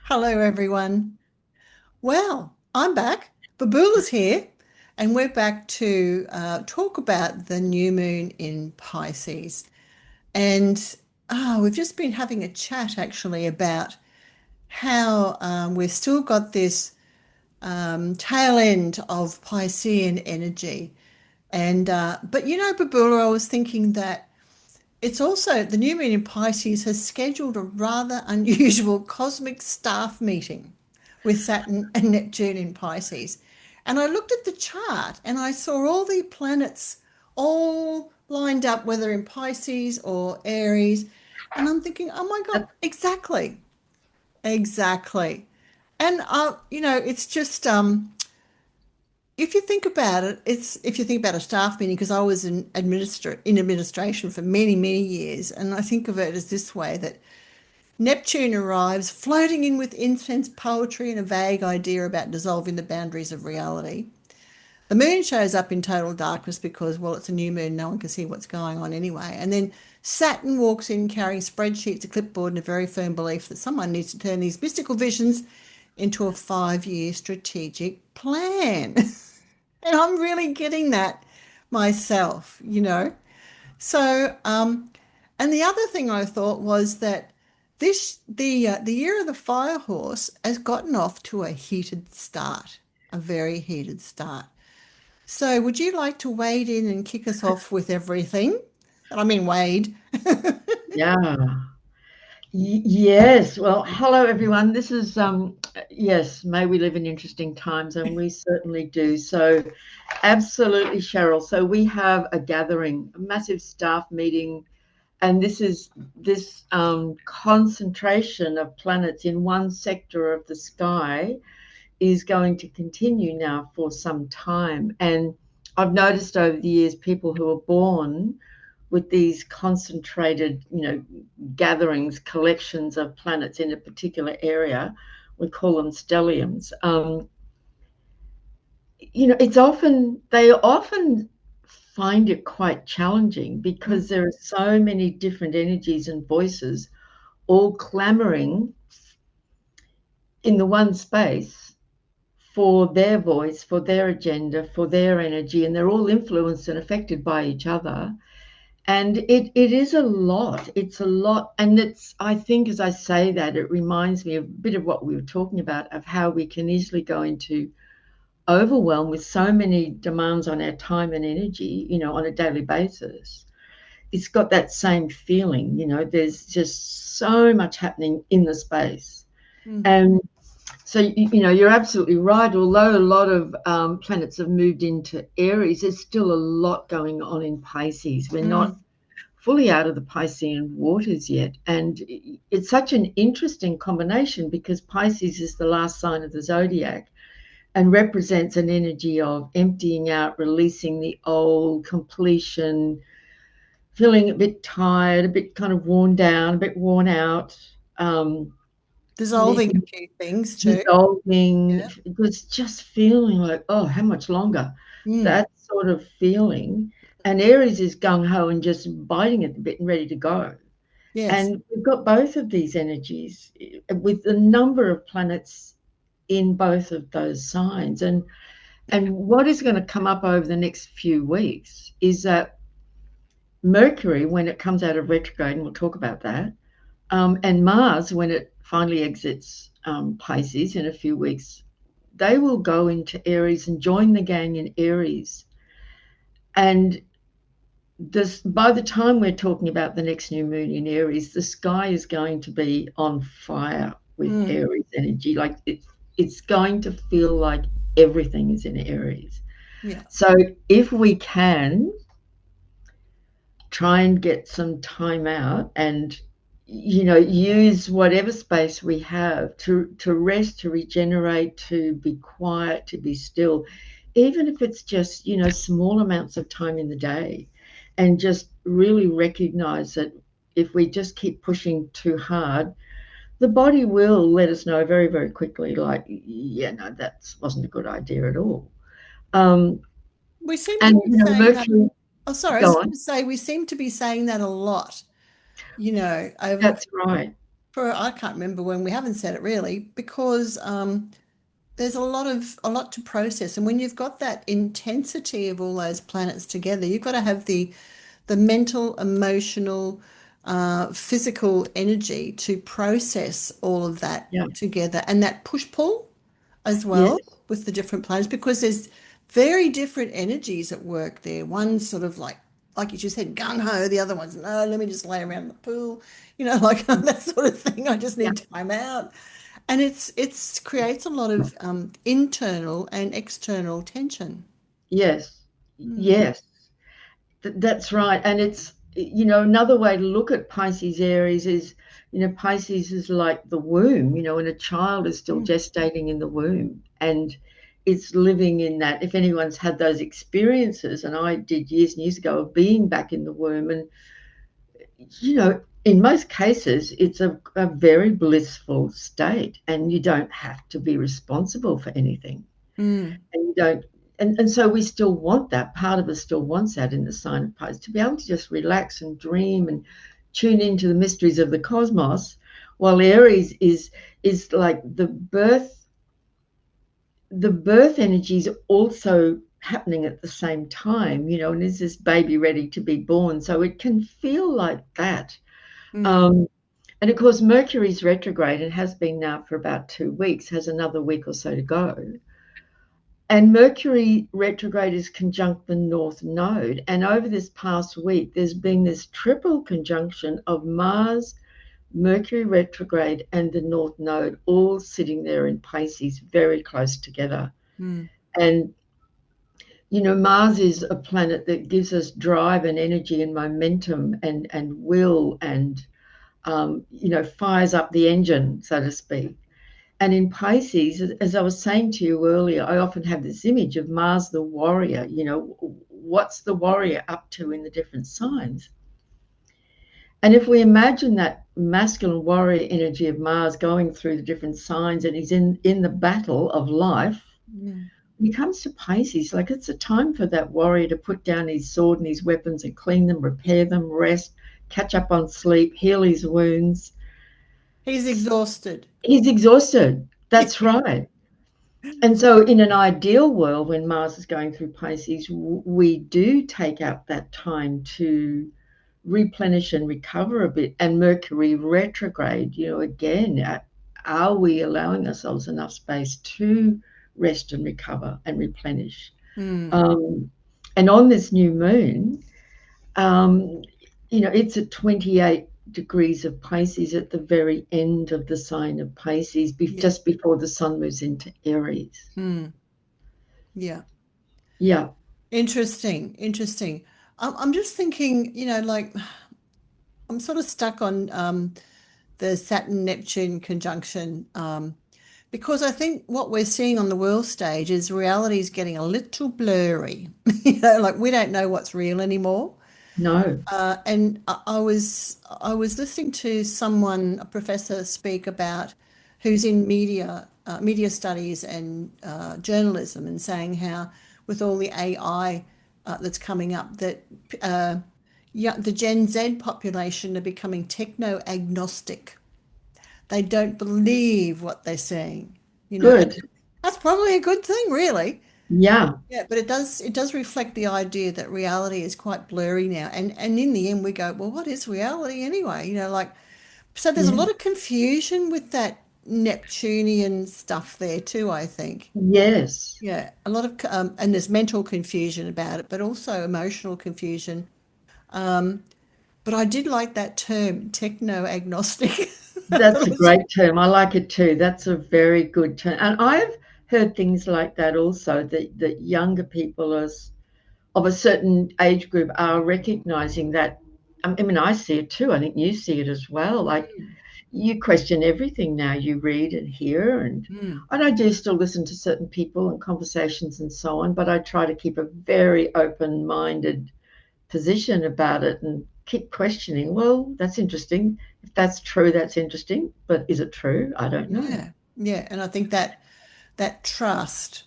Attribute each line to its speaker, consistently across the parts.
Speaker 1: Hello, everyone. Well, I'm back. Babula's here, and we're back to talk about the new moon in Pisces. And we've just been having a chat actually about how we've still got this tail end of Piscean energy. But Babula, I was thinking that it's also the new moon in Pisces has scheduled a rather unusual cosmic staff meeting with Saturn and Neptune in Pisces. And I looked at the chart and I saw all the planets all lined up, whether in Pisces or Aries. And I'm thinking, oh my God, exactly, exactly. And it's just if you think about it, it's if you think about a staff meeting, because I was in administration for many, many years, and I think of it as this way that Neptune arrives floating in with incense, poetry, and a vague idea about dissolving the boundaries of reality. The moon shows up in total darkness because, well, it's a new moon, no one can see what's going on anyway. And then Saturn walks in carrying spreadsheets, a clipboard, and a very firm belief that someone needs to turn these mystical visions into a 5-year strategic plan. And I'm really getting that myself. And the other thing I thought was that the year of the fire horse has gotten off to a heated start, a very heated start. So would you like to wade in and kick us off with everything? I mean, Wade.
Speaker 2: Yeah. Yes. Well, hello everyone. This is yes, may we live in interesting times, and we certainly do. So absolutely, Cheryl. So we have a gathering, a massive staff meeting, and this concentration of planets in one sector of the sky is going to continue now for some time. And I've noticed over the years people who are born with these concentrated, gatherings, collections of planets in a particular area. We call them stelliums. They often find it quite challenging because there are so many different energies and voices all clamoring in the one space for their voice, for their agenda, for their energy, and they're all influenced and affected by each other. And it is a lot. It's a lot. And I think as I say that, it reminds me a bit of what we were talking about, of how we can easily go into overwhelm with so many demands on our time and energy, on a daily basis. It's got that same feeling, there's just so much happening in the space. And so, you're absolutely right. Although a lot of planets have moved into Aries, there's still a lot going on in Pisces. We're not fully out of the Piscean waters yet. And it's such an interesting combination because Pisces is the last sign of the zodiac and represents an energy of emptying out, releasing the old, completion, feeling a bit tired, a bit kind of worn down, a bit worn out.
Speaker 1: Dissolving a few things too.
Speaker 2: Dissolving,
Speaker 1: Yeah.
Speaker 2: it was just feeling like, oh, how much longer?
Speaker 1: Mm.
Speaker 2: That sort of feeling. And Aries is gung ho and just biting at the bit and ready to go.
Speaker 1: Yes.
Speaker 2: And we've got both of these energies with a number of planets in both of those signs. And what is going to come up over the next few weeks is that Mercury, when it comes out of retrograde, and we'll talk about that, and Mars, when it finally exits Pisces in a few weeks, they will go into Aries and join the gang in Aries. And by the time we're talking about the next new moon in Aries, the sky is going to be on fire with Aries energy. Like it's going to feel like everything is in Aries.
Speaker 1: Yeah.
Speaker 2: So if we can try and get some time out and use whatever space we have to rest, to regenerate, to be quiet, to be still, even if it's just small amounts of time in the day, and just really recognize that if we just keep pushing too hard, the body will let us know very, very quickly, like, yeah, no, that wasn't a good idea at all. um
Speaker 1: We seem to
Speaker 2: and
Speaker 1: be saying that.
Speaker 2: Mercury.
Speaker 1: Oh, sorry, I was
Speaker 2: Go
Speaker 1: going
Speaker 2: on.
Speaker 1: to say we seem to be saying that a lot, over the
Speaker 2: That's right.
Speaker 1: for I can't remember when we haven't said it really because there's a lot to process, and when you've got that intensity of all those planets together, you've got to have the mental, emotional, physical energy to process all of that
Speaker 2: Yeah.
Speaker 1: together, and that push pull as well
Speaker 2: Yes.
Speaker 1: with the different planets because there's very different energies at work there. One's sort of like you just said, gung ho. The other one's no, let me just lay around the pool, like that sort of thing. I just
Speaker 2: Yeah.
Speaker 1: need time out, and it's creates a lot of internal and external tension.
Speaker 2: Yes.
Speaker 1: Mm,
Speaker 2: Yes. That's right. And it's, another way to look at Pisces Aries is, Pisces is like the womb, and a child is still
Speaker 1: mm,
Speaker 2: gestating in the womb. And it's living in that. If anyone's had those experiences, and I did years and years ago of being back in the womb, and, in most cases, it's a very blissful state, and you don't have to be responsible for anything.
Speaker 1: mm,
Speaker 2: And you don't and so we still want that. Part of us still wants that in the sign of Pisces, to be able to just relax and dream and tune into the mysteries of the cosmos, while Aries is like the birth energy is also happening at the same time, and is this baby ready to be born? So it can feel like that.
Speaker 1: mm,
Speaker 2: um, and of course, Mercury's retrograde and has been now for about 2 weeks, has another week or so to go. And Mercury retrograde is conjunct the North Node. And over this past week, there's been this triple conjunction of Mars, Mercury retrograde, and the North Node, all sitting there in Pisces very close together.
Speaker 1: mm.
Speaker 2: And, Mars is a planet that gives us drive and energy and momentum and will and, fires up the engine, so to speak. And in Pisces, as I was saying to you earlier, I often have this image of Mars the warrior. What's the warrior up to in the different signs? And if we imagine that masculine warrior energy of Mars going through the different signs, and he's in the battle of life,
Speaker 1: Mm.
Speaker 2: when he comes to Pisces, like it's a time for that warrior to put down his sword and his weapons and clean them, repair them, rest, catch up on sleep, heal his wounds.
Speaker 1: He's exhausted.
Speaker 2: He's exhausted. That's right. And so, in an ideal world, when Mars is going through Pisces, we do take out that time to replenish and recover a bit. And Mercury retrograde, again, are we allowing ourselves enough space to rest and recover and replenish?
Speaker 1: Mm.
Speaker 2: Um, and on this new moon, um, it's at 28 degrees of Pisces at the very end of the sign of Pisces,
Speaker 1: Yeah.
Speaker 2: just before the sun moves into Aries.
Speaker 1: Mm. Yeah.
Speaker 2: Yeah.
Speaker 1: Interesting. Interesting. I'm just thinking, like I'm sort of stuck on the Saturn Neptune conjunction because I think what we're seeing on the world stage is reality is getting a little blurry. Like we don't know what's real anymore.
Speaker 2: No.
Speaker 1: And I was listening to someone, a professor, speak about who's in media studies and journalism, and saying how with all the AI that's coming up, that uh, yeah, the Gen Z population are becoming techno agnostic. They don't believe what they're saying, and
Speaker 2: Good.
Speaker 1: that's probably a good thing, really.
Speaker 2: Yeah.
Speaker 1: Yeah, but it does reflect the idea that reality is quite blurry now. And in the end we go, well, what is reality anyway? Like so there's a
Speaker 2: Yeah.
Speaker 1: lot of confusion with that Neptunian stuff there too, I think.
Speaker 2: Yes.
Speaker 1: Yeah, a lot of and there's mental confusion about it, but also emotional confusion. But I did like that term, techno agnostic. I thought
Speaker 2: That's
Speaker 1: it
Speaker 2: a
Speaker 1: was
Speaker 2: great term. I like it too. That's a very good term. And I've heard things like that also, that younger people of a certain age group are recognizing that. I mean, I see it too. I think you see it as well. Like, you question everything now you read and hear.
Speaker 1: mm,
Speaker 2: And I do still listen to certain people and conversations and so on, but I try to keep a very open-minded position about it and keep questioning. Well, that's interesting. If that's true, that's interesting. But is it true? I don't know.
Speaker 1: yeah, yeah, and I think that trust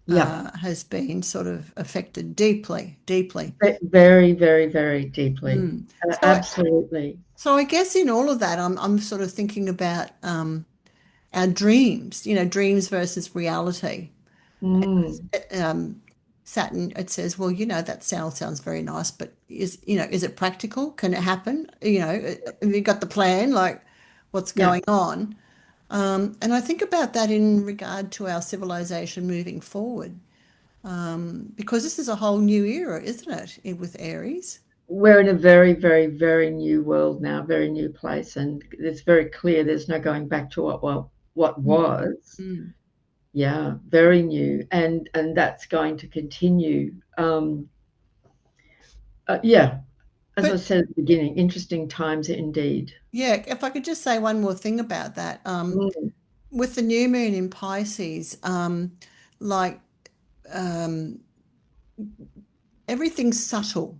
Speaker 2: Yeah.
Speaker 1: has been sort of affected deeply, deeply.
Speaker 2: Very, very, very deeply.
Speaker 1: Mm. So,
Speaker 2: Absolutely.
Speaker 1: so I guess in all of that, I'm sort of thinking about our dreams, dreams versus reality.
Speaker 2: Mm.
Speaker 1: Um, Saturn, it says, well, that sounds very nice, but is it practical? Can it happen? Have you got the plan? Like, what's
Speaker 2: Yeah.
Speaker 1: going on? And I think about that in regard to our civilization moving forward, because this is a whole new era, isn't it, with Aries?
Speaker 2: We're in a very, very, very new world now, very new place, and it's very clear there's no going back to what
Speaker 1: Mm,
Speaker 2: was.
Speaker 1: mm.
Speaker 2: Yeah, very new, and that's going to continue. Yeah, as I
Speaker 1: But
Speaker 2: said at the beginning, interesting times indeed.
Speaker 1: yeah, if I could just say one more thing about that,
Speaker 2: Mm,
Speaker 1: with the new moon in Pisces, like um, everything's subtle.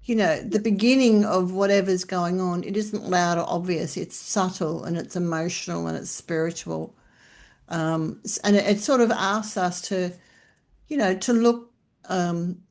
Speaker 1: The beginning of whatever's going on, it isn't loud or obvious. It's subtle and it's emotional and it's spiritual. And it sort of asks us to look,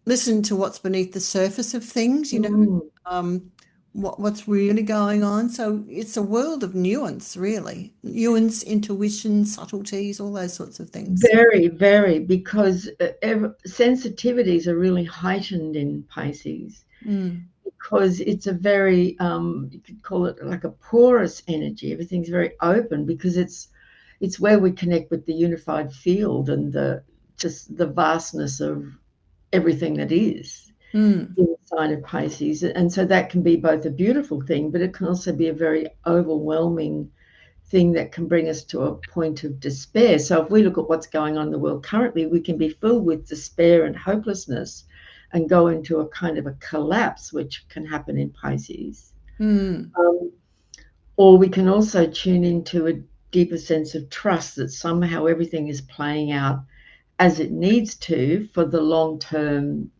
Speaker 1: listen to what's beneath the surface of things,
Speaker 2: mm.
Speaker 1: um, what's really going on. So it's a world of nuance, really. Nuance, intuition, subtleties, all those sorts of things.
Speaker 2: Very, very, because sensitivities are really heightened in Pisces
Speaker 1: Mm,
Speaker 2: because it's a very, you could call it like a porous energy. Everything's very open because it's where we connect with the unified field and the just the vastness of everything that is
Speaker 1: mm,
Speaker 2: in the sign of Pisces. And so that can be both a beautiful thing, but it can also be a very overwhelming thing that can bring us to a point of despair. So if we look at what's going on in the world currently, we can be filled with despair and hopelessness and go into a kind of a collapse, which can happen in Pisces.
Speaker 1: mm.
Speaker 2: Um, or we can also tune into a deeper sense of trust that somehow everything is playing out as it needs to for the long term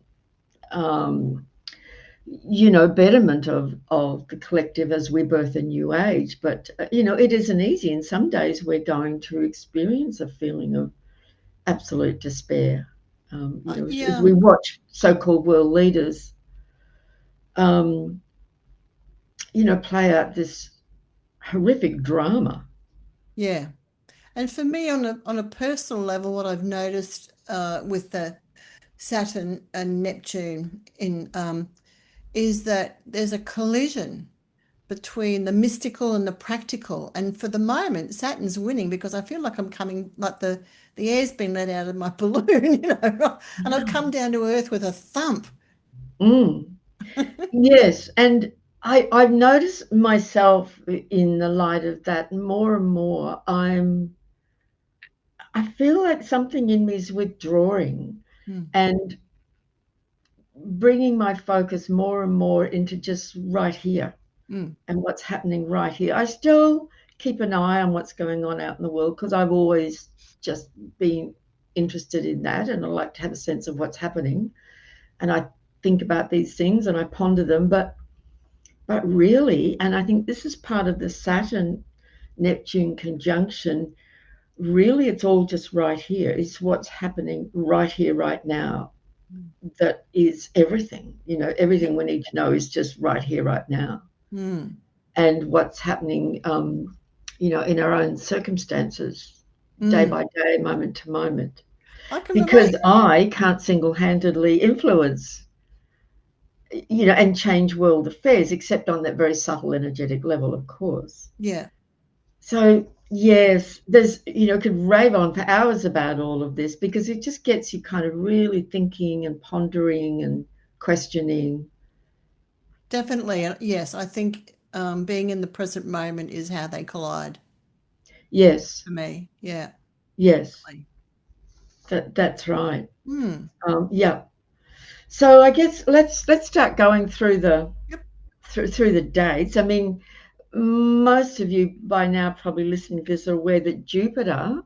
Speaker 2: um, betterment of the collective as we birth a new age. But it isn't easy. And some days we're going to experience a feeling of absolute despair. As
Speaker 1: Yeah,
Speaker 2: we watch so-called world leaders, um, play out this horrific drama.
Speaker 1: yeah. And for me, on a personal level, what I've noticed with the Saturn and Neptune is that there's a collision between the mystical and the practical. And for the moment, Saturn's winning because I feel like I'm coming like the air's been let out of my balloon, and I've come down to earth with a thump.
Speaker 2: Mm. Yes, and I've noticed myself in the light of that more and more. I feel like something in me is withdrawing
Speaker 1: Mm,
Speaker 2: and bringing my focus more and more into just right here
Speaker 1: mm,
Speaker 2: and what's happening right here. I still keep an eye on what's going on out in the world because I've always just been interested in that and I like to have a sense of what's happening. And I think about these things and I ponder them, but really, and I think this is part of the Saturn Neptune conjunction, really it's all just right here. It's what's happening right here, right now.
Speaker 1: mm.
Speaker 2: That is everything.
Speaker 1: Yeah.
Speaker 2: Everything we need to know is just right here, right now.
Speaker 1: Mm,
Speaker 2: And what's happening, in our own circumstances, day
Speaker 1: mm.
Speaker 2: by day, moment to moment.
Speaker 1: I can
Speaker 2: Because
Speaker 1: relate.
Speaker 2: I can't single handedly influence, and change world affairs, except on that very subtle energetic level, of course.
Speaker 1: Yeah,
Speaker 2: So, yes, could rave on for hours about all of this because it just gets you kind of really thinking and pondering and questioning.
Speaker 1: definitely. And yes, I think being in the present moment is how they collide
Speaker 2: Yes,
Speaker 1: for me. Yeah,
Speaker 2: yes,
Speaker 1: definitely.
Speaker 2: that's right.
Speaker 1: Hmm.
Speaker 2: Yeah. So I guess let's start going through the
Speaker 1: Yep.
Speaker 2: through the dates. I mean, most of you by now probably listening to this are aware that Jupiter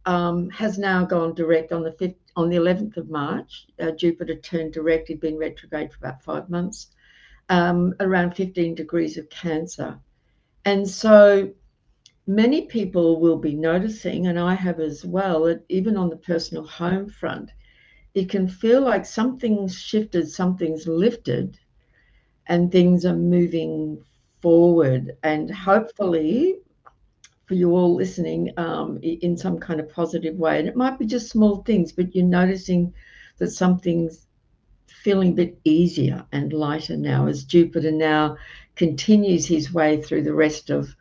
Speaker 2: has now gone direct on the 11th of March. Jupiter turned direct. He'd been retrograde for about 5 months, around 15 degrees of Cancer. And so many people will be noticing, and I have as well, that even on the personal home front, it can feel like something's shifted, something's lifted, and things are moving forward. And hopefully, for you all listening, in some kind of positive way. And it might be just small things, but you're noticing that something's feeling a bit easier and lighter now as Jupiter now continues his way through the rest of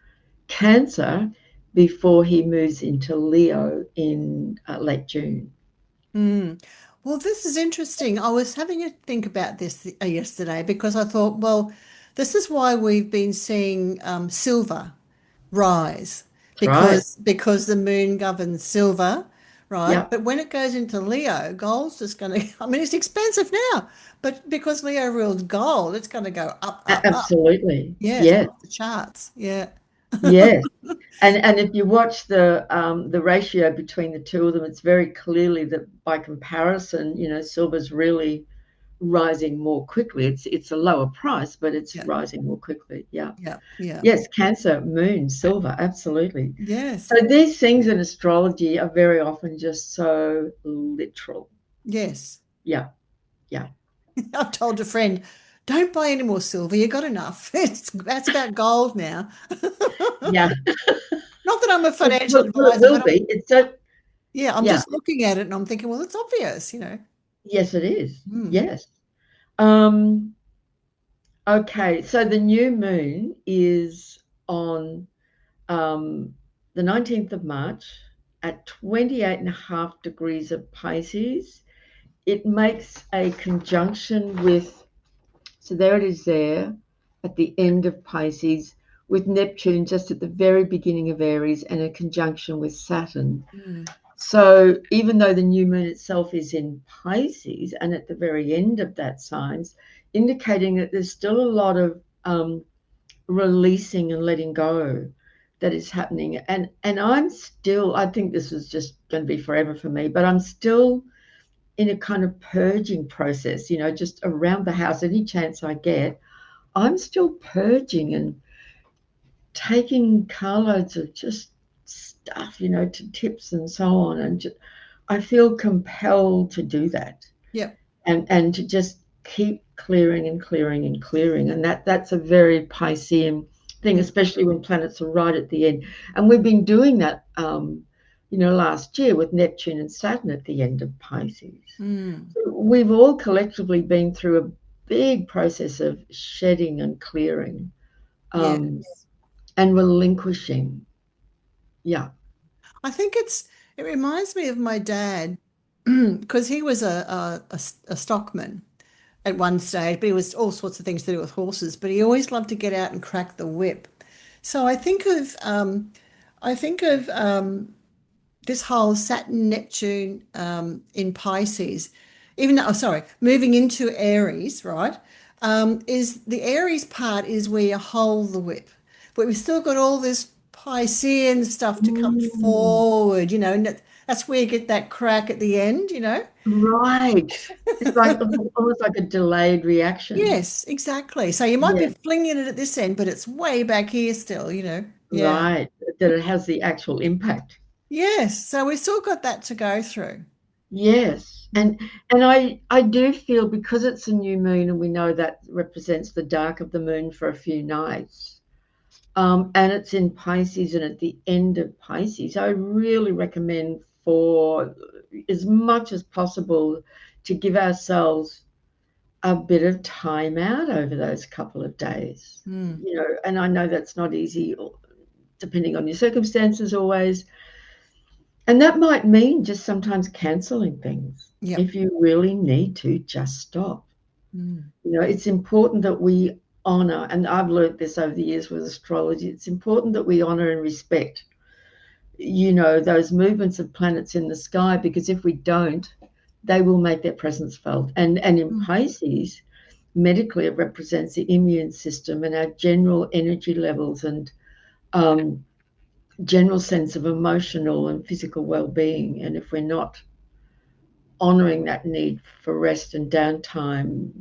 Speaker 2: Cancer before he moves into Leo in late June.
Speaker 1: Mm. Well, this is interesting. I was having a think about this yesterday because I thought, well, this is why we've been seeing silver rise
Speaker 2: That's right.
Speaker 1: because the moon governs silver, right?
Speaker 2: Yeah,
Speaker 1: But when it goes into Leo, gold's just going to, I mean, it's expensive now, but because Leo rules gold, it's going to go up, up, up.
Speaker 2: absolutely.
Speaker 1: Yeah, it's
Speaker 2: Yes,
Speaker 1: off the charts. Yeah.
Speaker 2: yes. And if you watch the ratio between the two of them, it's very clearly that by comparison, silver's really rising more quickly. It's a lower price, but it's
Speaker 1: Yeah.
Speaker 2: rising more quickly. Yeah.
Speaker 1: Yeah. Yeah.
Speaker 2: Yes, Cancer, Moon, Silver, absolutely. So
Speaker 1: Yes.
Speaker 2: these things in astrology are very often just so literal.
Speaker 1: Yes.
Speaker 2: Yeah, yeah,
Speaker 1: I've told a friend, don't buy any more silver. You got enough. That's about gold now.
Speaker 2: yeah.
Speaker 1: Not that I'm a
Speaker 2: Well,
Speaker 1: financial
Speaker 2: well, it
Speaker 1: advisor,
Speaker 2: will
Speaker 1: but
Speaker 2: be. It's so,
Speaker 1: yeah, I'm
Speaker 2: yeah,
Speaker 1: just looking at it and I'm thinking, well, it's obvious.
Speaker 2: yes, it is.
Speaker 1: Mm,
Speaker 2: Yes. Um, okay, so the new moon is on um, the 19th of March at 28 and a half degrees of Pisces. It makes a conjunction with, so there it is there at the end of Pisces, with Neptune just at the very beginning of Aries and a conjunction with Saturn.
Speaker 1: mm,
Speaker 2: So even though the new moon itself is in Pisces and at the very end of that signs, indicating that there's still a lot of releasing and letting go that is happening. And I think this is just going to be forever for me, but I'm still in a kind of purging process, just around the house, any chance I get, I'm still purging and taking carloads of just stuff, to tips and so on. And I feel compelled to do that
Speaker 1: yep.
Speaker 2: and to just keep clearing and clearing and clearing. And that's a very Piscean thing,
Speaker 1: Mm,
Speaker 2: especially when planets are right at the end. And we've been doing that, last year with Neptune and Saturn at the end of Pisces.
Speaker 1: mm,
Speaker 2: So we've all collectively been through a big process of shedding and clearing, um,
Speaker 1: yes.
Speaker 2: and relinquishing. Yeah.
Speaker 1: I think it reminds me of my dad because he was a stockman at one stage, but he was all sorts of things to do with horses, but he always loved to get out and crack the whip. So I think of this whole Saturn Neptune in Pisces, even though, oh, sorry, moving into Aries, right? Is the Aries part is where you hold the whip, but we've still got all this Piscean stuff to come
Speaker 2: Mm,
Speaker 1: forward, and that's where you get that crack at the end.
Speaker 2: right. It's like almost like a delayed reaction.
Speaker 1: Yes, exactly. So you might be
Speaker 2: Yeah.
Speaker 1: flinging it at this end, but it's way back here still. Yeah.
Speaker 2: Right. That it has the actual impact.
Speaker 1: Yes. So we've still got that to go through.
Speaker 2: Yes.
Speaker 1: Mm,
Speaker 2: And I do feel because it's a new moon and we know that represents the dark of the moon for a few nights. And it's in Pisces and at the end of Pisces, I really recommend for as much as possible to give ourselves a bit of time out over those couple of days.
Speaker 1: mm,
Speaker 2: And I know that's not easy depending on your circumstances always. And that might mean just sometimes canceling things
Speaker 1: yep.
Speaker 2: if you really need to just stop.
Speaker 1: Mm,
Speaker 2: It's important that we honor, and I've learned this over the years with astrology, it's important that we honor and respect, those movements of planets in the sky, because if we don't, they will make their presence felt. And in
Speaker 1: mm,
Speaker 2: Pisces, medically, it represents the immune system and our general energy levels and um, general sense of emotional and physical well-being. And if we're not honoring that need for rest and downtime,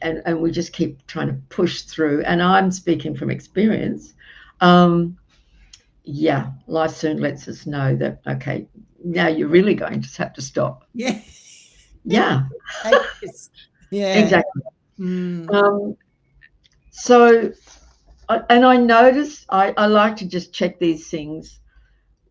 Speaker 2: and we just keep trying to push through, and I'm speaking from experience, um, yeah, life soon lets us know that, okay, now you're really going to have to stop.
Speaker 1: Yeah.
Speaker 2: Yeah,
Speaker 1: Take this. Yeah.
Speaker 2: exactly.
Speaker 1: Mm.
Speaker 2: Um, so, and I notice I like to just check these things.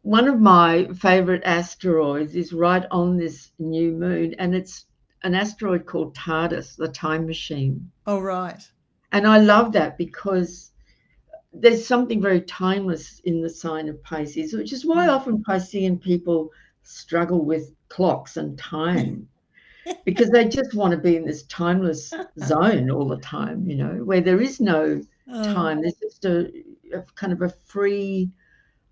Speaker 2: One of my favorite asteroids is right on this new moon, and it's an asteroid called TARDIS, the time machine.
Speaker 1: All right.
Speaker 2: And I love that because there's something very timeless in the sign of Pisces, which is why
Speaker 1: Mm.
Speaker 2: often Piscean people struggle with clocks and time because they just want to be in this timeless zone all the time, where there is no
Speaker 1: Oh,
Speaker 2: time. There's just a kind of a free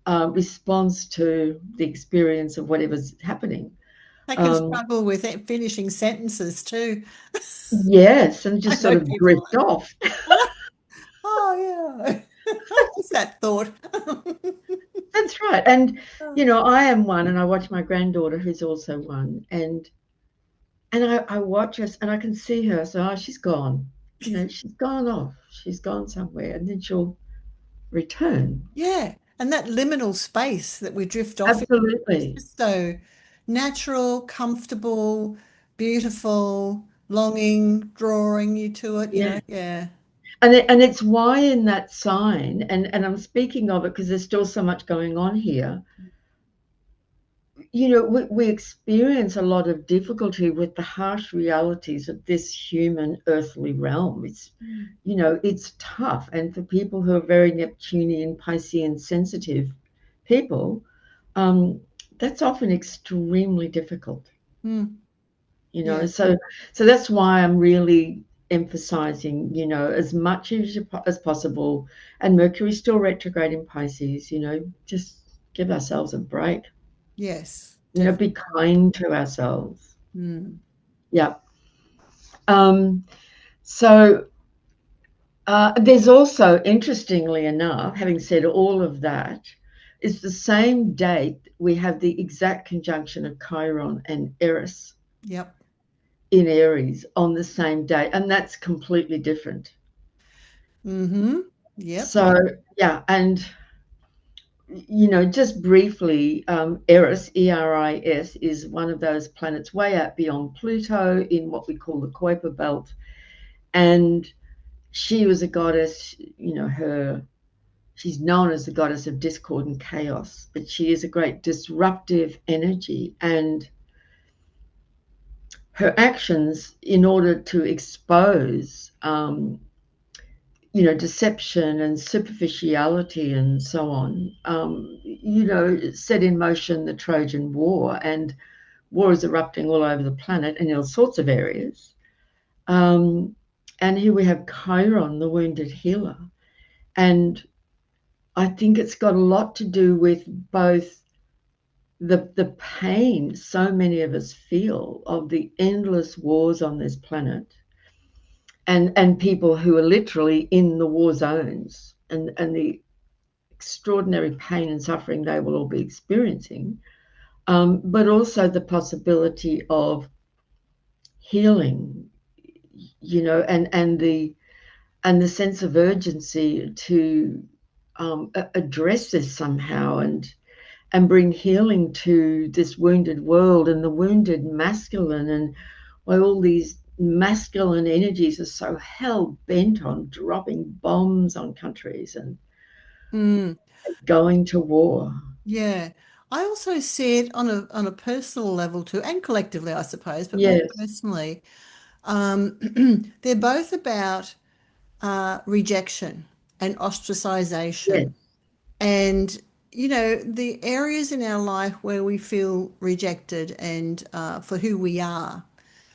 Speaker 2: response to the experience of whatever's happening.
Speaker 1: they can
Speaker 2: Um,
Speaker 1: struggle with it, finishing sentences too.
Speaker 2: yes, and
Speaker 1: I
Speaker 2: just sort
Speaker 1: know
Speaker 2: of
Speaker 1: people
Speaker 2: drift
Speaker 1: like that.
Speaker 2: off.
Speaker 1: Oh, yeah. Just that thought.
Speaker 2: That's right. And
Speaker 1: Oh,
Speaker 2: I am one, and I watch my granddaughter who's also one, and I watch us, and I can see her. So, oh, she's gone. She's gone off. She's gone somewhere, and then she'll return.
Speaker 1: yeah. And that liminal space that we drift off in is
Speaker 2: Absolutely.
Speaker 1: just so natural, comfortable, beautiful, longing, drawing you to it,
Speaker 2: Yeah.
Speaker 1: Yeah.
Speaker 2: And it's why in that sign, and I'm speaking of it because there's still so much going on here. We experience a lot of difficulty with the harsh realities of this human earthly realm.
Speaker 1: Mm.
Speaker 2: It's tough. And for people who are very Neptunian, Piscean sensitive people, um, that's often extremely difficult,
Speaker 1: Mm. Yeah.
Speaker 2: so that's why I'm really emphasizing, as much as possible. And Mercury's still retrograde in Pisces, just give ourselves a break,
Speaker 1: Yes,
Speaker 2: be
Speaker 1: definitely.
Speaker 2: kind to ourselves.
Speaker 1: Mm.
Speaker 2: Yeah. Um, so there's also, interestingly enough, having said all of that, it's the same date we have the exact conjunction of Chiron and Eris
Speaker 1: Yep.
Speaker 2: in Aries on the same day, and that's completely different.
Speaker 1: Mm-hmm. Yep.
Speaker 2: So, yeah, and just briefly, Eris, Eris, is one of those planets way out beyond Pluto in what we call the Kuiper Belt, and she was a goddess. She's known as the goddess of discord and chaos, but she is a great disruptive energy, and her actions in order to expose deception and superficiality and so on, set in motion the Trojan War, and war is erupting all over the planet in all sorts of areas. Um, and here we have Chiron, the wounded healer. And I think it's got a lot to do with both the pain so many of us feel of the endless wars on this planet, and people who are literally in the war zones, and the extraordinary pain and suffering they will all be experiencing, but also the possibility of healing, and the sense of urgency to address this somehow, and bring healing to this wounded world and the wounded masculine, and why all these masculine energies are so hell bent on dropping bombs on countries and
Speaker 1: Mm.
Speaker 2: going to war.
Speaker 1: Yeah. I also see it on a personal level too, and collectively, I suppose, but more
Speaker 2: Yes,
Speaker 1: personally. Um, they're both about rejection and
Speaker 2: yes,
Speaker 1: ostracization. And, the areas in our life where we feel rejected and for who we are, I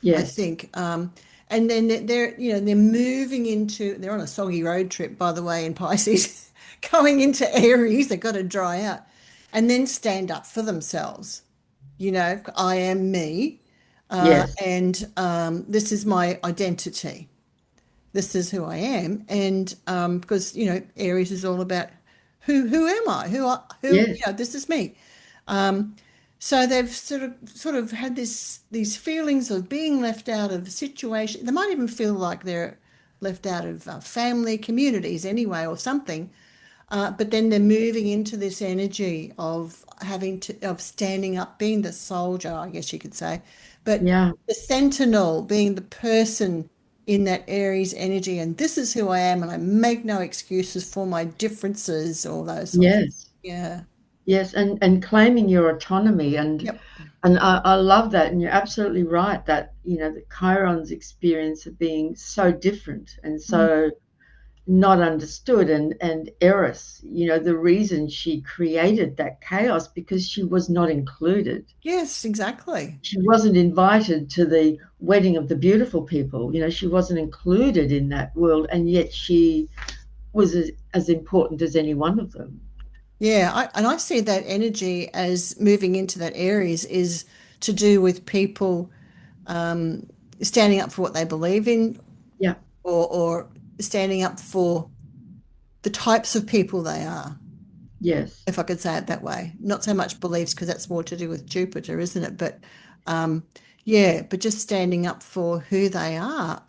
Speaker 2: yes,
Speaker 1: think. And then they're moving into, they're on a soggy road trip, by the way, in Pisces, going into Aries. They've got to dry out and then stand up for themselves. I am me,
Speaker 2: yes,
Speaker 1: and this is my identity. This is who I am, and because Aries is all about who am I?
Speaker 2: yes,
Speaker 1: This is me. Um, so they've sort of had these feelings of being left out of situations. They might even feel like they're left out of family communities anyway, or something. but then they're moving into this energy of of standing up, being the soldier, I guess you could say, but
Speaker 2: Yeah.
Speaker 1: the sentinel, being the person in that Aries energy, and this is who I am, and I make no excuses for my differences, all those sorts.
Speaker 2: Yes.
Speaker 1: Yeah.
Speaker 2: Yes. And claiming your autonomy,
Speaker 1: Yep.
Speaker 2: and I love that. And you're absolutely right that, the Chiron's experience of being so different and
Speaker 1: Mm.
Speaker 2: so not understood. And Eris, the reason she created that chaos because she was not included.
Speaker 1: Yes, exactly.
Speaker 2: She wasn't invited to the wedding of the beautiful people. She wasn't included in that world, and yet she was as important as any one of them.
Speaker 1: Yeah, and I see that energy as moving into that Aries is to do with people um, standing up for what they believe in,
Speaker 2: Yeah.
Speaker 1: or standing up for the types of people they are,
Speaker 2: Yes.
Speaker 1: if I could say it that way. Not so much beliefs, because that's more to do with Jupiter, isn't it? But um, yeah, but just standing up for who they are.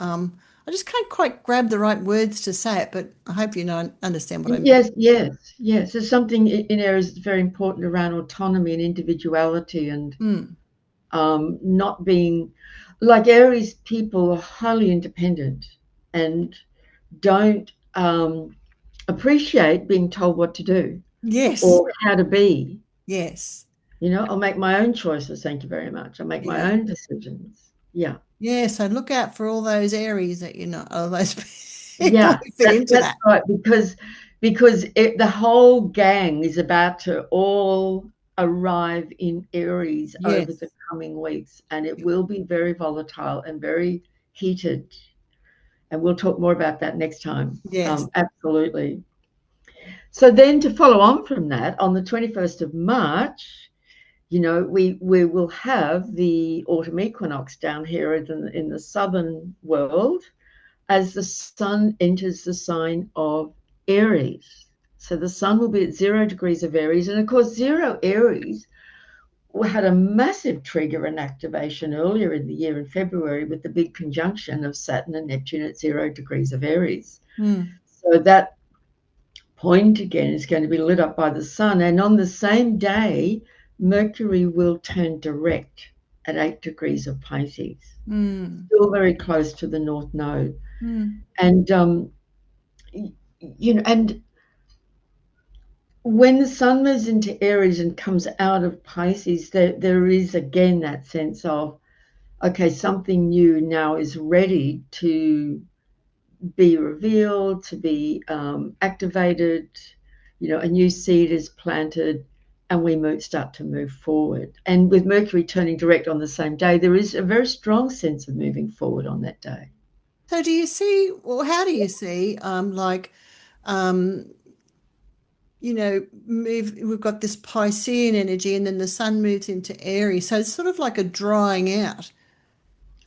Speaker 1: I just can't quite grab the right words to say it, but I hope you know understand what I mean.
Speaker 2: Yes, yes, yes. There's something in areas that's very important around autonomy and individuality, and
Speaker 1: Mm.
Speaker 2: not being like Aries people are highly independent and don't appreciate being told what to do
Speaker 1: Yes,
Speaker 2: or how to be.
Speaker 1: yes,
Speaker 2: I'll make my own choices. Thank you very much. I'll make
Speaker 1: yeah.
Speaker 2: my own decisions. Yeah.
Speaker 1: Yeah, so look out for all those Aries that all those people
Speaker 2: Yeah,
Speaker 1: who fit into
Speaker 2: that's
Speaker 1: that.
Speaker 2: right, because the whole gang is about to all arrive in Aries over
Speaker 1: Yes,
Speaker 2: the coming weeks, and it will be very volatile and very heated. And we'll talk more about that next time.
Speaker 1: yes.
Speaker 2: Absolutely. So then, to follow on from that, on the 21st of March, we will have the autumn equinox down here in the southern world as the sun enters the sign of Aries. So the sun will be at 0 degrees of Aries. And of course, zero Aries had a massive trigger and activation earlier in the year in February with the big conjunction of Saturn and Neptune at 0 degrees of Aries.
Speaker 1: Mm.
Speaker 2: So that point again is going to be lit up by the sun. And on the same day, Mercury will turn direct at 8 degrees of Pisces,
Speaker 1: Mm.
Speaker 2: still very close to the North Node.
Speaker 1: Mm.
Speaker 2: And and when the sun moves into Aries and comes out of Pisces, there is again that sense of, okay, something new now is ready to be revealed, to be activated. A new seed is planted, and we start to move forward. And with Mercury turning direct on the same day, there is a very strong sense of moving forward on that day.
Speaker 1: So do you see, or how do you see, um, we've got this Piscean energy and then the sun moves into Aries. So it's sort of like a drying out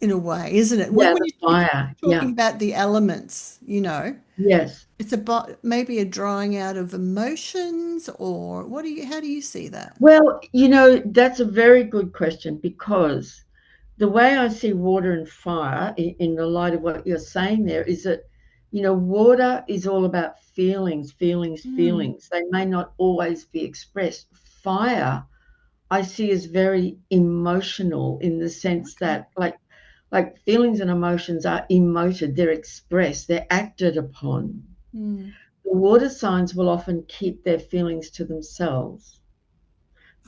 Speaker 1: in a way, isn't it?
Speaker 2: Yeah,
Speaker 1: When
Speaker 2: the
Speaker 1: you, if
Speaker 2: fire.
Speaker 1: you're talking
Speaker 2: Yeah.
Speaker 1: about the elements,
Speaker 2: Yes.
Speaker 1: it's about maybe a drying out of emotions, or how do you see that?
Speaker 2: Well, that's a very good question because the way I see water and fire in the light of what you're saying there is that, water is all about feelings, feelings,
Speaker 1: Mm.
Speaker 2: feelings. They may not always be expressed. Fire, I see as very emotional in the sense
Speaker 1: Okay.
Speaker 2: that like feelings and emotions are emoted, they're expressed, they're acted upon.
Speaker 1: Mm.
Speaker 2: The water signs will often keep their feelings to themselves.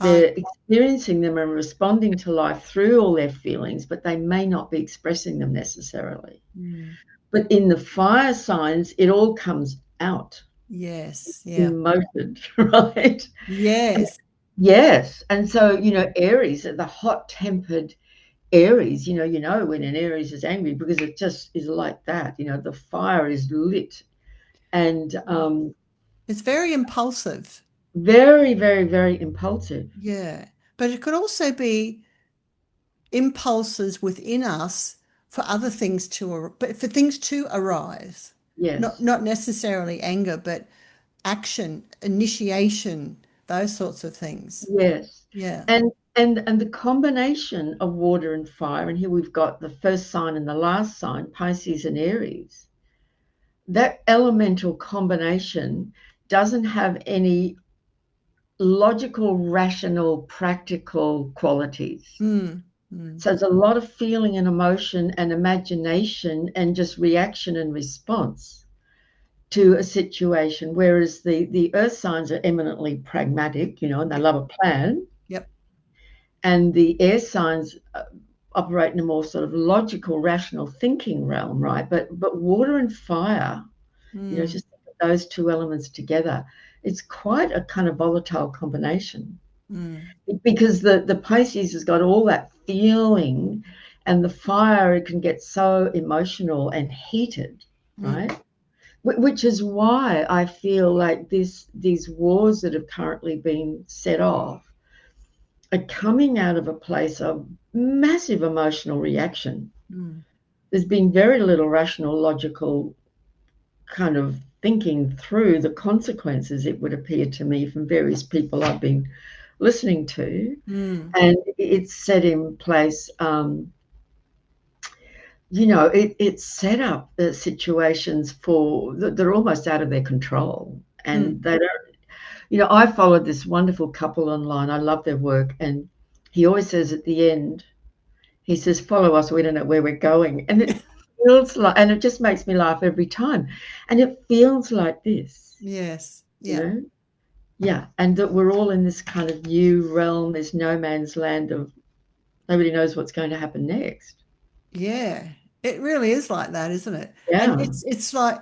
Speaker 1: Uh,
Speaker 2: They're experiencing them and responding to life through all their feelings, but they may not be expressing them necessarily.
Speaker 1: mm.
Speaker 2: But in the fire signs, it all comes out,
Speaker 1: Yes. Yeah.
Speaker 2: emoted, right? And
Speaker 1: Yes.
Speaker 2: yes. And so, Aries, the hot tempered Aries, when an Aries is angry because it just is like that, the fire is lit and
Speaker 1: It's very impulsive.
Speaker 2: very, very, very impulsive.
Speaker 1: Yeah. But it could also be impulses within us for other things but for things to arise. Not
Speaker 2: Yes.
Speaker 1: not necessarily anger, but action, initiation, those sorts of things.
Speaker 2: Yes.
Speaker 1: Yeah.
Speaker 2: And the combination of water and fire, and here we've got the first sign and the last sign, Pisces and Aries, that elemental combination doesn't have any logical, rational, practical qualities.
Speaker 1: Mm. Mm.
Speaker 2: So it's a lot of feeling and emotion and imagination and just reaction and response to a situation, whereas the earth signs are eminently pragmatic, and they
Speaker 1: Yep.
Speaker 2: love a plan,
Speaker 1: Yep.
Speaker 2: and the air signs operate in a more sort of logical, rational thinking realm, right? But water and fire,
Speaker 1: Mm.
Speaker 2: just those two elements together, it's quite a kind of volatile combination,
Speaker 1: Mm.
Speaker 2: because the Pisces has got all that feeling, and the fire, it can get so emotional and heated,
Speaker 1: Mm.
Speaker 2: right? Which is why I feel like these wars that have currently been set off are coming out of a place of massive emotional reaction.
Speaker 1: Mm.
Speaker 2: There's been very little rational, logical kind of thinking through the consequences, it would appear to me, from various people I've been listening to.
Speaker 1: Mm.
Speaker 2: And it's set in place, it's set up situations for that are almost out of their control.
Speaker 1: Mm.
Speaker 2: And they don't, I followed this wonderful couple online. I love their work. And he always says at the end, he says, follow us, we don't know where we're going. And it feels like, and it just makes me laugh every time. And it feels like this,
Speaker 1: Yes.
Speaker 2: you
Speaker 1: Yeah.
Speaker 2: know? Yeah. And that we're all in this kind of new realm, this no man's land of nobody knows what's going to happen next.
Speaker 1: Yeah. It really is like that, isn't it? And
Speaker 2: Yeah.
Speaker 1: it's like,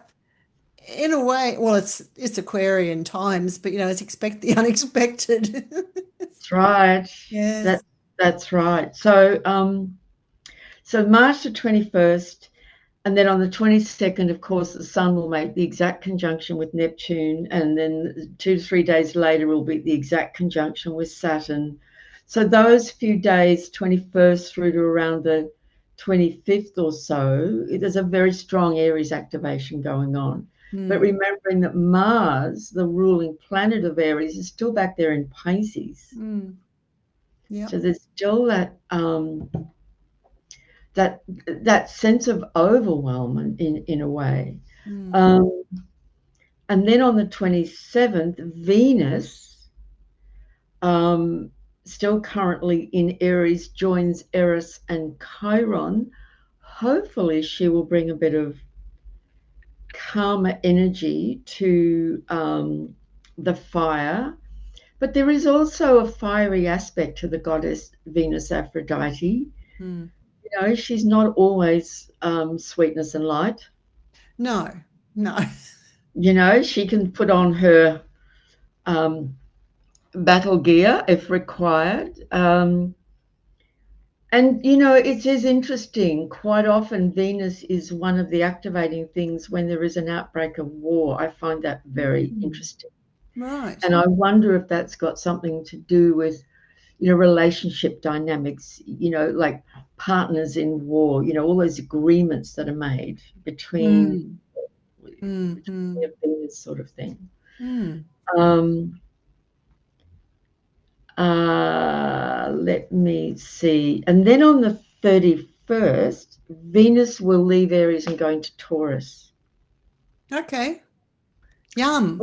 Speaker 1: in a way, well, it's Aquarian times, but it's expect the unexpected.
Speaker 2: That's right. That
Speaker 1: Yes.
Speaker 2: that's right. So March the 21st, and then on the 22nd, of course, the Sun will make the exact conjunction with Neptune, and then 2 to 3 days later will be the exact conjunction with Saturn. So those few days, 21st through to around the 25th or so, there's a very strong Aries activation going on. But
Speaker 1: Mm.
Speaker 2: remembering that Mars, the ruling planet of Aries, is still back there in Pisces.
Speaker 1: Mm.
Speaker 2: So
Speaker 1: Yep.
Speaker 2: there's still that that sense of overwhelm in a way.
Speaker 1: Mm.
Speaker 2: Um, and then on the 27th, Venus, um, still currently in Aries, joins Eris and Chiron. Hopefully, she will bring a bit of calmer energy to the fire. But there is also a fiery aspect to the goddess Venus Aphrodite.
Speaker 1: Mm.
Speaker 2: She's not always sweetness and light.
Speaker 1: No. No.
Speaker 2: She can put on her um, battle gear if required. And it is interesting. Quite often, Venus is one of the activating things when there is an outbreak of war. I find that very
Speaker 1: Mm.
Speaker 2: interesting.
Speaker 1: Right.
Speaker 2: And I wonder if that's got something to do with, relationship dynamics, like partners in war, all those agreements that are made between,
Speaker 1: Mm. Mm. Mm.
Speaker 2: Venus sort of thing.
Speaker 1: Mm.
Speaker 2: Um, Let me see. And then on the 31st, Venus will leave Aries and go into Taurus.
Speaker 1: Okay. Yum.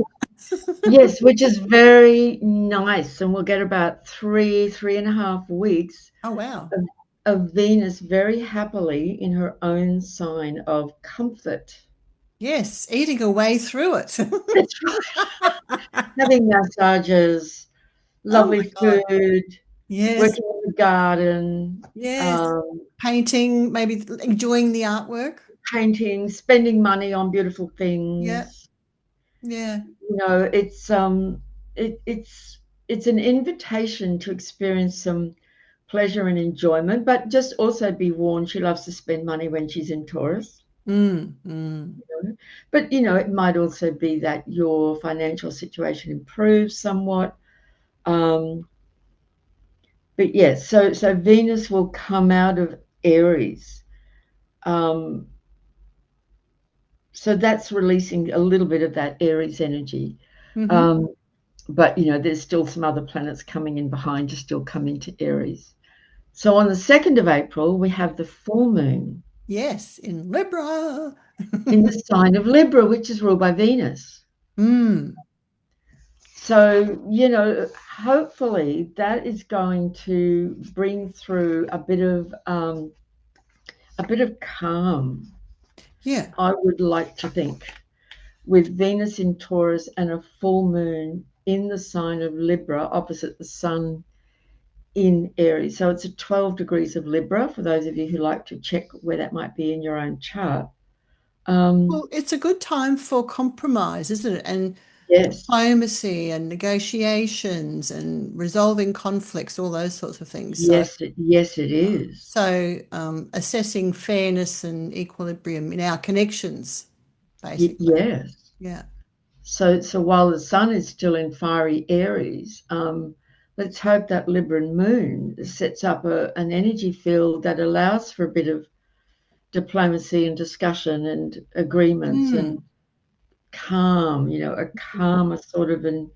Speaker 2: Yes, which is very nice. And we'll get about 3.5 weeks
Speaker 1: Oh, wow.
Speaker 2: of, of Venus very happily in her own sign of comfort.
Speaker 1: Yes, eating a way through it.
Speaker 2: That's right. Having massages,
Speaker 1: Oh my
Speaker 2: lovely
Speaker 1: God.
Speaker 2: food,
Speaker 1: Yes.
Speaker 2: working in the garden,
Speaker 1: Yes.
Speaker 2: um,
Speaker 1: Painting, maybe enjoying the artwork.
Speaker 2: painting, spending money on beautiful
Speaker 1: Yeah.
Speaker 2: things.
Speaker 1: Yeah.
Speaker 2: It's it's an invitation to experience some pleasure and enjoyment, but just also be warned, she loves to spend money when she's in Taurus.
Speaker 1: Mm. Mm.
Speaker 2: But it might also be that your financial situation improves somewhat. Um, but yes, so Venus will come out of Aries. Um, so that's releasing a little bit of that Aries energy.
Speaker 1: Mm-hmm.
Speaker 2: Um, but there's still some other planets coming in behind to still come into Aries. So on the 2nd of April, we have the full moon
Speaker 1: Yes, in Libra.
Speaker 2: in the sign of Libra, which is ruled by Venus.
Speaker 1: Mm.
Speaker 2: So, hopefully that is going to bring through a bit of calm,
Speaker 1: Yeah.
Speaker 2: I would like to think, with Venus in Taurus and a full moon in the sign of Libra opposite the sun in Aries. So it's at 12 degrees of Libra for those of you who like to check where that might be in your own chart. Um,
Speaker 1: Well, it's a good time for compromise, isn't it? And
Speaker 2: yes,
Speaker 1: diplomacy and negotiations and resolving conflicts, all those sorts of things. So,
Speaker 2: yes, it is.
Speaker 1: assessing fairness and equilibrium in our connections, basically.
Speaker 2: Yes.
Speaker 1: Yeah.
Speaker 2: So while the sun is still in fiery Aries, let's hope that Libra moon sets up an energy field that allows for a bit of diplomacy and discussion and agreements and
Speaker 1: Mm.
Speaker 2: calm, a calmer sort of an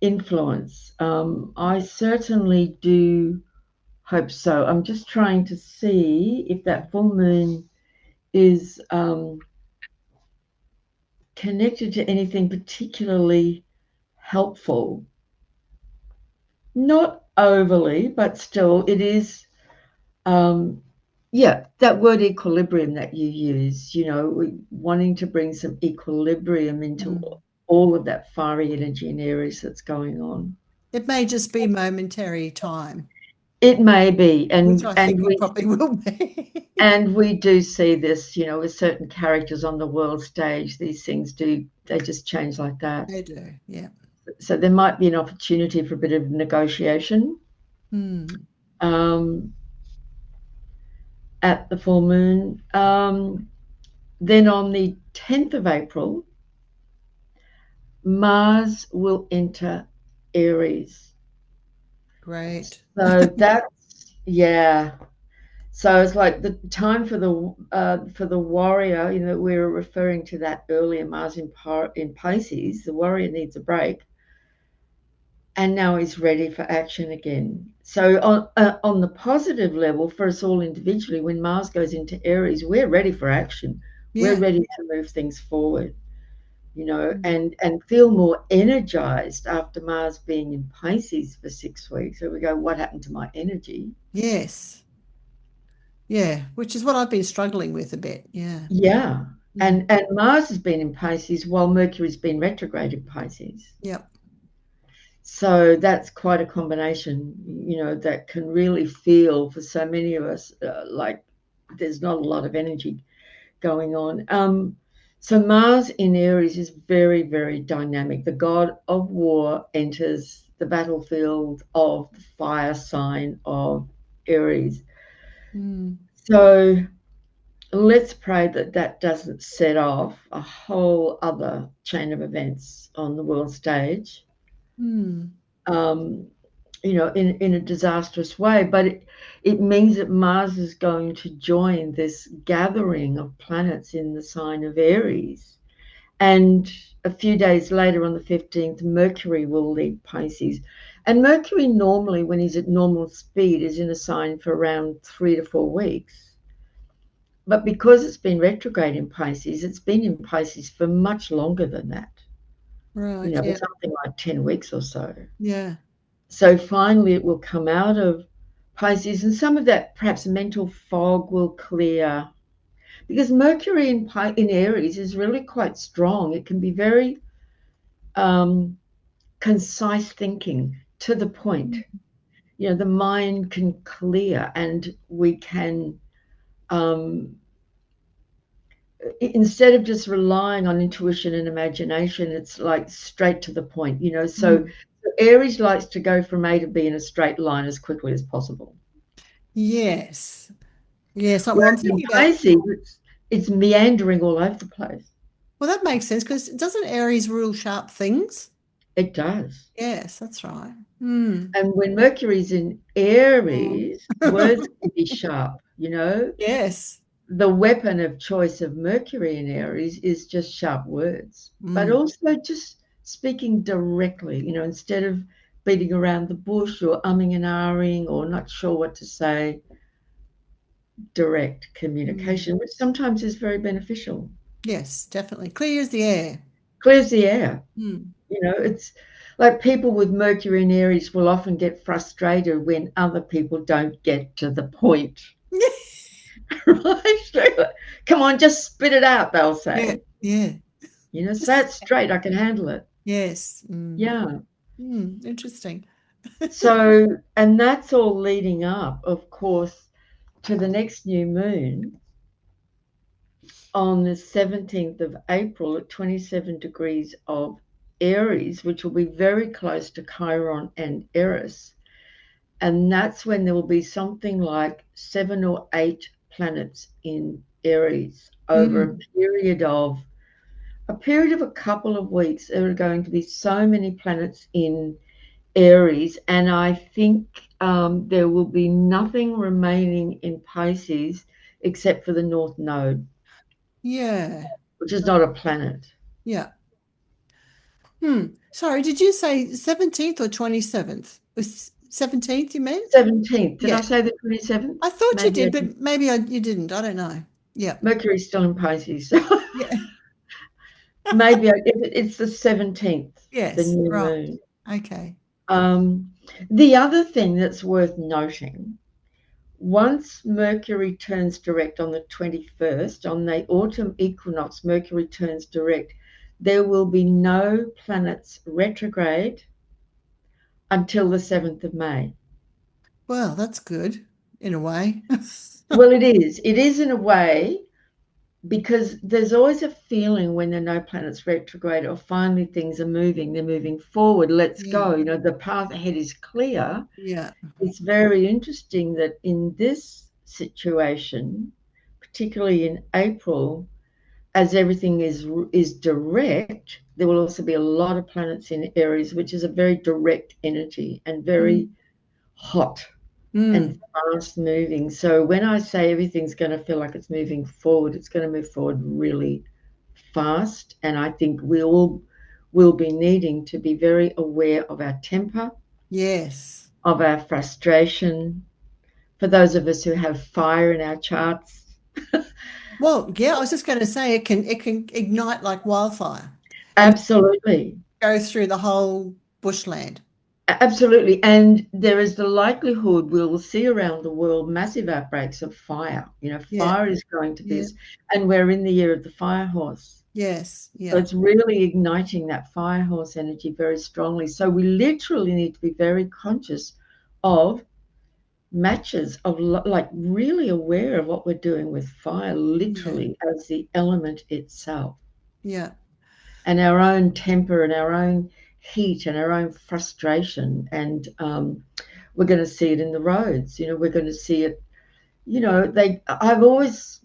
Speaker 2: influence. I certainly do hope so. I'm just trying to see if that full moon is connected to anything particularly helpful. Not overly, but still, it is. Um, yeah, that word equilibrium that you use, wanting to bring some equilibrium into
Speaker 1: Mm.
Speaker 2: all of that fiery energy in Aries that's going on.
Speaker 1: It may just be momentary time,
Speaker 2: It may be,
Speaker 1: which
Speaker 2: and
Speaker 1: I
Speaker 2: and
Speaker 1: think it
Speaker 2: we
Speaker 1: probably will be.
Speaker 2: and we do see this, with certain characters on the world stage. These things do they just change like that.
Speaker 1: They do, yeah.
Speaker 2: So there might be an opportunity for a bit of negotiation
Speaker 1: Mm.
Speaker 2: um, at the full moon. Then on the 10th of April, Mars will enter Aries.
Speaker 1: Great.
Speaker 2: So that's, yeah. So it's like the time for the warrior. We were referring to that earlier. Mars in Pisces, the warrior needs a break, and now he's ready for action again. So on the positive level, for us all individually, when Mars goes into Aries, we're ready for action. We're
Speaker 1: Yeah.
Speaker 2: ready to move things forward.
Speaker 1: Mm.
Speaker 2: And feel more energized after Mars being in Pisces for 6 weeks. So we go, what happened to my energy?
Speaker 1: Yes. Yeah. Which is what I've been struggling with a bit. Yeah.
Speaker 2: Yeah.
Speaker 1: Mm.
Speaker 2: And Mars has been in Pisces while Mercury's been retrograde in Pisces.
Speaker 1: Yep.
Speaker 2: So that's quite a combination, that can really feel for so many of us like there's not a lot of energy going on. So Mars in Aries is very, very dynamic. The god of war enters the battlefield of the fire sign of Aries.
Speaker 1: Mm.
Speaker 2: So let's pray that that doesn't set off a whole other chain of events on the world stage,
Speaker 1: Mm.
Speaker 2: um, in a disastrous way. But it means that Mars is going to join this gathering of planets in the sign of Aries. And a few days later, on the 15th, Mercury will leave Pisces. And Mercury normally, when he's at normal speed, is in a sign for around 3 to 4 weeks. But because it's been retrograde in Pisces, it's been in Pisces for much longer than that,
Speaker 1: Right. Yeah.
Speaker 2: something like 10 weeks or so.
Speaker 1: Yeah.
Speaker 2: So finally, it will come out of Pisces, and some of that perhaps mental fog will clear because Mercury in Aries is really quite strong. It can be very um, concise thinking to the point. The mind can clear, and we can, um, instead of just relying on intuition and imagination, it's like straight to the point. So
Speaker 1: Mm.
Speaker 2: Aries likes to go from A to B in a straight line as quickly as possible.
Speaker 1: Yes. Yes. Well, I'm
Speaker 2: Whereas in
Speaker 1: thinking about,
Speaker 2: Pisces, it's meandering all over the place.
Speaker 1: well, that makes sense because doesn't Aries rule sharp things?
Speaker 2: It does.
Speaker 1: Yes, that's right. Mm.
Speaker 2: And when Mercury's in Aries, words can be sharp.
Speaker 1: Yes.
Speaker 2: The weapon of choice of Mercury in Aries is just sharp words, but
Speaker 1: Mm.
Speaker 2: also just speaking directly, instead of beating around the bush or umming and ahhing or not sure what to say, direct
Speaker 1: Mm.
Speaker 2: communication, which sometimes is very beneficial.
Speaker 1: Yes, definitely. Clear as the air.
Speaker 2: Clears the air.
Speaker 1: Mm.
Speaker 2: It's like people with Mercury in Aries will often get frustrated when other people don't get to the point. Right? Come on, just spit it out, they'll
Speaker 1: Yeah,
Speaker 2: say.
Speaker 1: yeah.
Speaker 2: Say
Speaker 1: Just
Speaker 2: it straight, I can handle it.
Speaker 1: yes.
Speaker 2: Yeah.
Speaker 1: Interesting.
Speaker 2: So, and that's all leading up, of course, to the next new moon on the 17th of April at 27 degrees of Aries, which will be very close to Chiron and Eris. And that's when there will be something like 7 or 8 planets in Aries over
Speaker 1: Mm,
Speaker 2: a period of a couple of weeks. There are going to be so many planets in Aries, and I think there will be nothing remaining in Pisces except for the North Node,
Speaker 1: yeah.
Speaker 2: which is not a planet.
Speaker 1: Yeah. Sorry, did you say 17th or 27th? Was 17th you meant?
Speaker 2: 17th. Did I
Speaker 1: Yeah.
Speaker 2: say the 27th?
Speaker 1: I thought you
Speaker 2: Maybe I
Speaker 1: did,
Speaker 2: did.
Speaker 1: but maybe you didn't. I don't know. Yeah.
Speaker 2: Mercury's still in Pisces.
Speaker 1: Yeah.
Speaker 2: Maybe it's the 17th, the
Speaker 1: Yes.
Speaker 2: new
Speaker 1: Right.
Speaker 2: moon.
Speaker 1: Okay.
Speaker 2: Um, the other thing that's worth noting, once Mercury turns direct on the 21st, on the autumn equinox, Mercury turns direct, there will be no planets retrograde until the 7th of May.
Speaker 1: Well, that's good in a way.
Speaker 2: Well, it is. It is in a way, because there's always a feeling when there are no planets retrograde or finally things are moving, they're moving forward, let's
Speaker 1: Yeah.
Speaker 2: go, the path ahead is clear.
Speaker 1: Yeah.
Speaker 2: It's very interesting that in this situation, particularly in April, as everything is direct, there will also be a lot of planets in Aries, which is a very direct energy and very
Speaker 1: Mm,
Speaker 2: hot and
Speaker 1: mm.
Speaker 2: fast moving. So when I say everything's going to feel like it's moving forward, it's going to move forward really fast. And I think we all will be needing to be very aware of our temper,
Speaker 1: Yes.
Speaker 2: of our frustration. For those of us who have fire in our charts,
Speaker 1: Well, yeah, I was just going to say it can ignite like wildfire and
Speaker 2: absolutely.
Speaker 1: go through the whole bushland.
Speaker 2: Absolutely. And there is the likelihood we will see around the world massive outbreaks of fire.
Speaker 1: Yeah.
Speaker 2: Fire is going to be,
Speaker 1: Yeah.
Speaker 2: and we're in the year of the fire horse.
Speaker 1: Yes.
Speaker 2: So
Speaker 1: Yeah.
Speaker 2: it's really igniting that fire horse energy very strongly. So we literally need to be very conscious of matches, of like really aware of what we're doing with fire,
Speaker 1: Yeah.
Speaker 2: literally as the element itself,
Speaker 1: Yeah.
Speaker 2: and our own temper and our own heat and our own frustration. And we're going to see it in the roads. We're going to see it. I've always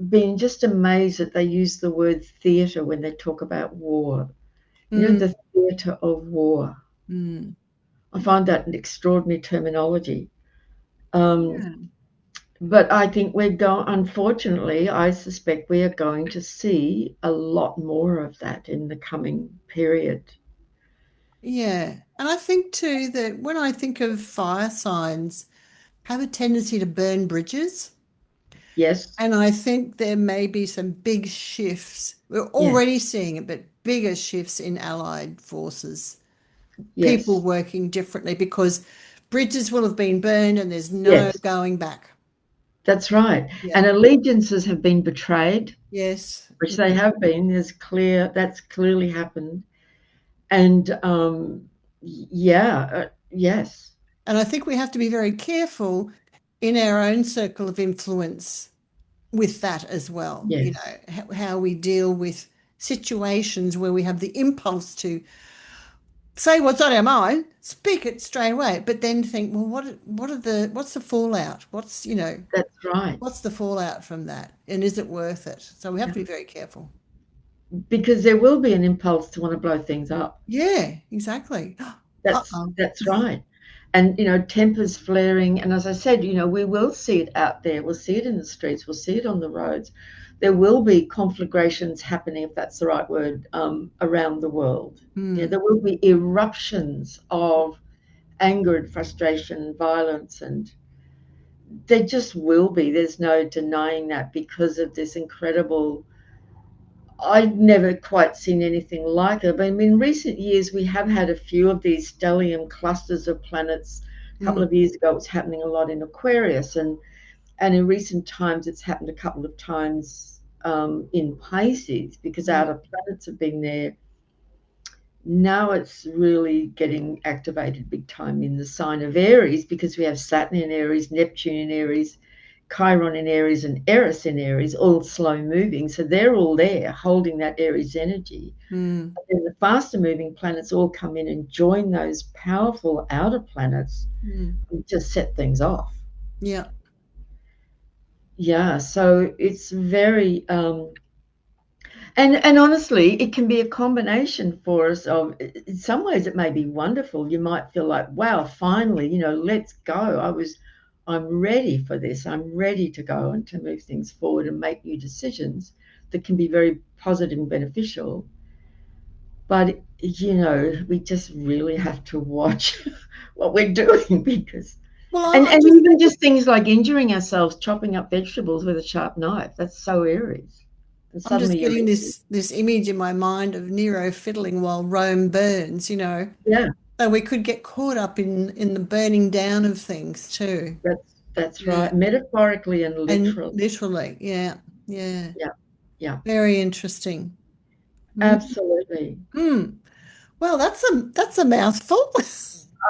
Speaker 2: been just amazed that they use the word theatre when they talk about war.
Speaker 1: Mm,
Speaker 2: The theatre of war.
Speaker 1: mm.
Speaker 2: I find that an extraordinary terminology. Um,
Speaker 1: Yeah.
Speaker 2: but I think unfortunately, I suspect we are going to see a lot more of that in the coming period.
Speaker 1: Yeah. And I think too that when I think of fire signs, have a tendency to burn bridges.
Speaker 2: Yes,
Speaker 1: And I think there may be some big shifts. We're
Speaker 2: yes,
Speaker 1: already seeing it, but bigger shifts in allied forces, people
Speaker 2: yes,
Speaker 1: working differently because bridges will have been burned and there's no
Speaker 2: yes,
Speaker 1: going back.
Speaker 2: that's right.
Speaker 1: Yeah.
Speaker 2: And allegiances have been betrayed,
Speaker 1: Yes.
Speaker 2: which they have been. That's clearly happened. And yeah, yes,
Speaker 1: And I think we have to be very careful in our own circle of influence with that as well.
Speaker 2: yes,
Speaker 1: How we deal with situations where we have the impulse to say what's on our mind, speak it straight away, but then think, well, what's the fallout?
Speaker 2: that's right.
Speaker 1: What's the fallout from that? And is it worth it? So we have
Speaker 2: Yeah.
Speaker 1: to be very careful.
Speaker 2: Because there will be an impulse to want to blow things up.
Speaker 1: Yeah, exactly.
Speaker 2: That's
Speaker 1: Uh-oh.
Speaker 2: that's right. And tempers flaring. And as I said, we will see it out there. We'll see it in the streets. We'll see it on the roads. There will be conflagrations happening, if that's the right word, around the world.
Speaker 1: Hmm.
Speaker 2: There will be eruptions of anger and frustration and violence, and there just will be. There's no denying that because of this incredible I've never quite seen anything like it. But in recent years, we have had a few of these stellium clusters of planets. A couple
Speaker 1: Mm,
Speaker 2: of years ago, it was happening a lot in Aquarius, and in recent times, it's happened a couple of times in Pisces because
Speaker 1: mm,
Speaker 2: outer planets have been there. Now it's really getting activated big time in the sign of Aries because we have Saturn in Aries, Neptune in Aries, Chiron in Aries, and Eris in Aries, all slow moving. So they're all there holding that Aries energy.
Speaker 1: mm,
Speaker 2: And then the faster moving planets all come in and join those powerful outer planets
Speaker 1: mm.
Speaker 2: and just set things off.
Speaker 1: Yeah.
Speaker 2: Yeah, so it's very and honestly, it can be a combination for us of in some ways it may be wonderful. You might feel like, wow, finally, let's go. I'm ready for this. I'm ready to go and to move things forward and make new decisions that can be very positive and beneficial. But we just really have to watch what we're doing because
Speaker 1: Well,
Speaker 2: and even just things like injuring ourselves, chopping up vegetables with a sharp knife, that's so Aries. And
Speaker 1: I'm just
Speaker 2: suddenly you're
Speaker 1: getting
Speaker 2: injured.
Speaker 1: this image in my mind of Nero fiddling while Rome burns, you know.
Speaker 2: Yeah.
Speaker 1: So we could get caught up in the burning down of things too.
Speaker 2: That's
Speaker 1: Yeah.
Speaker 2: right, metaphorically and
Speaker 1: And
Speaker 2: literally.
Speaker 1: literally, yeah. Yeah.
Speaker 2: Yeah, yeah,
Speaker 1: Very interesting. Mm.
Speaker 2: absolutely.
Speaker 1: Mm. Well, that's a mouthful.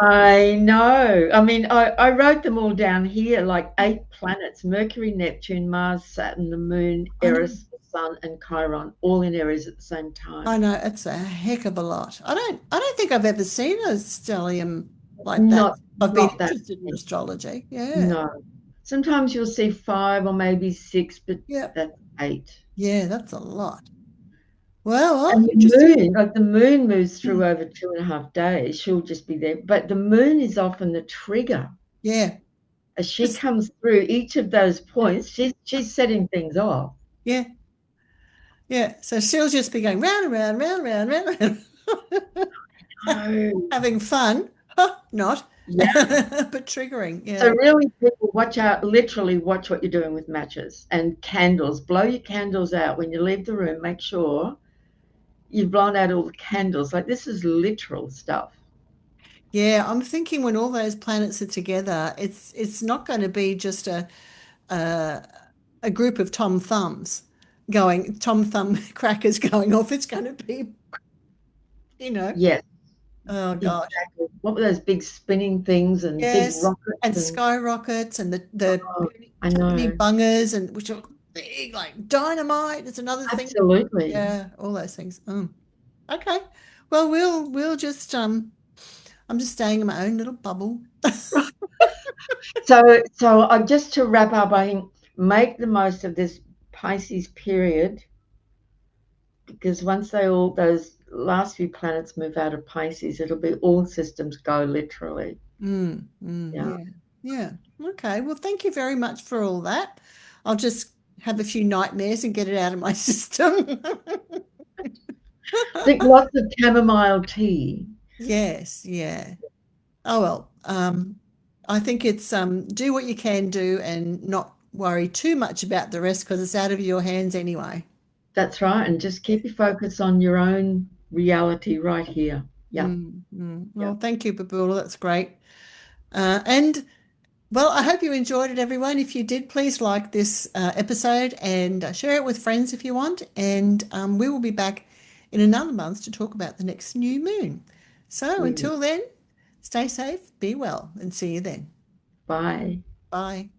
Speaker 2: I know. I mean, I wrote them all down here, like 8 planets: Mercury, Neptune, Mars, Saturn, the Moon,
Speaker 1: I know,
Speaker 2: Eris, the Sun, and Chiron, all in Aries at the same
Speaker 1: I
Speaker 2: time.
Speaker 1: know it's a heck of a lot. I don't think I've ever seen a stellium like that.
Speaker 2: Not
Speaker 1: I've been
Speaker 2: not that
Speaker 1: interested in
Speaker 2: many.
Speaker 1: astrology. Yeah.
Speaker 2: No. Sometimes you'll see 5 or maybe 6, but
Speaker 1: Yeah.
Speaker 2: that's 8.
Speaker 1: Yeah, that's a lot. Well,
Speaker 2: And the
Speaker 1: interesting.
Speaker 2: moon, like the moon moves through
Speaker 1: Mm.
Speaker 2: over 2.5 days. She'll just be there. But the moon is often the trigger.
Speaker 1: Yeah.
Speaker 2: As she
Speaker 1: Just
Speaker 2: comes through each of those points, she's setting things off.
Speaker 1: yeah. Yeah. So she'll just be going round and round, round, round, round, round.
Speaker 2: Oh,
Speaker 1: Having fun. Huh, not.
Speaker 2: yeah.
Speaker 1: But triggering.
Speaker 2: So
Speaker 1: Yeah.
Speaker 2: really, people watch out. Literally, watch what you're doing with matches and candles. Blow your candles out when you leave the room. Make sure you've blown out all the candles. Like this is literal stuff.
Speaker 1: Yeah, I'm thinking when all those planets are together, it's not going to be just a a group of Tom Thumb crackers going off. It's going to be, you know,
Speaker 2: Yes,
Speaker 1: oh gosh.
Speaker 2: exactly. What were those big spinning things and big
Speaker 1: Yes,
Speaker 2: rockets
Speaker 1: and
Speaker 2: and
Speaker 1: skyrockets and the
Speaker 2: oh, I
Speaker 1: tiny
Speaker 2: know.
Speaker 1: bungers and which are big like dynamite. It's another thing.
Speaker 2: Absolutely.
Speaker 1: Yeah, all those things. Okay. Well, we'll just I'm just staying in my own little bubble.
Speaker 2: So just to wrap up, I think make the most of this Pisces period because once those last few planets move out of Pisces, it'll be all systems go literally. Yeah.
Speaker 1: Yeah. Yeah. Okay. Well, thank you very much for all that. I'll just have a few nightmares and get it out of my system.
Speaker 2: Drink lots of chamomile tea.
Speaker 1: Yes, yeah. Oh well, I think it's do what you can do and not worry too much about the rest because it's out of your hands anyway.
Speaker 2: That's right. And just
Speaker 1: Yeah.
Speaker 2: keep your focus on your own reality right here. Yeah. Yeah.
Speaker 1: Well, thank you, Babula. That's great. And well, I hope you enjoyed it, everyone. If you did, please like this episode and share it with friends if you want. And we will be back in another month to talk about the next new moon. So
Speaker 2: We will.
Speaker 1: until then, stay safe, be well, and see you then.
Speaker 2: Bye.
Speaker 1: Bye.